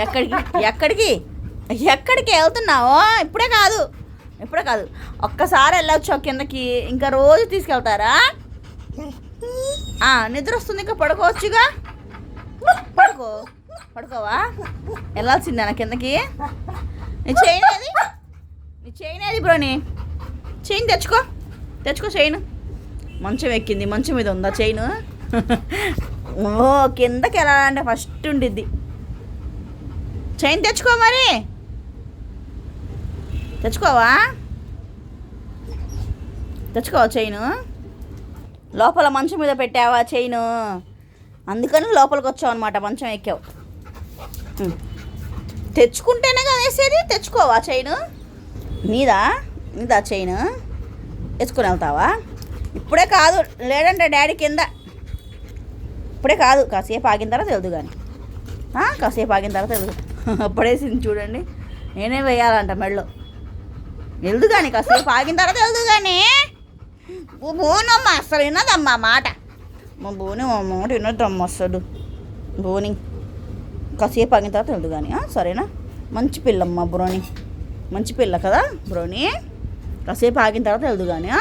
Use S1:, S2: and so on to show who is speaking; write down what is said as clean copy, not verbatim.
S1: ఎక్కడికి ఎక్కడికి ఎక్కడికి వెళ్తున్నావు? ఇప్పుడే కాదు ఒక్కసారి వెళ్ళొచ్చు కిందకి, ఇంకా రోజు తీసుకెళ్తారా? నిద్ర వస్తుంది, ఇంకా పడుకోవచ్చుగా. పడుకోవా? వెళ్ళాల్సిందేనా కిందకి? నీ చైన్ ఏది బ్రోని? చైన్ తెచ్చుకో చైన్. మంచం ఎక్కింది, మంచం మీద ఉందా చైన్? ఓ కిందకి వెళ్ళాలంటే ఫస్ట్ ఉండిద్ది. చైన్ తెచ్చుకో, మరి తెచ్చుకోవా చైను? లోపల మంచం మీద పెట్టావా చైను? అందుకని లోపలికి వచ్చావు అనమాట, మంచం ఎక్కావు. తెచ్చుకుంటేనే కదా వేసేది. తెచ్చుకోవా చైను? నీదా చైను? తెచ్చుకొని వెళ్తావా? ఇప్పుడే కాదు, లేదంటే డాడీ కింద. ఇప్పుడే కాదు, కాసేపు ఆగిన తర్వాత తెలుదు కానీ. కాసేపు ఆగిన తర్వాత తెలుదు. పడేసింది చూడండి. నేనే వేయాలంట మెడలో. వెళ్దు కానీ, కాసేపు ఆగిన తర్వాత వెళ్దు కానీ. బోనమ్మ అసలు వినదమ్మా మాట. మా బోని మాట వినొద్దమ్మ అసలు. బోని కాసేపు ఆగిన తర్వాత వెళ్దు కానీ, సరేనా? మంచి పిల్లమ్మ బ్రోని, మంచి పిల్ల కదా బ్రోని. కాసేపు ఆగిన తర్వాత వెళ్దు కానీ.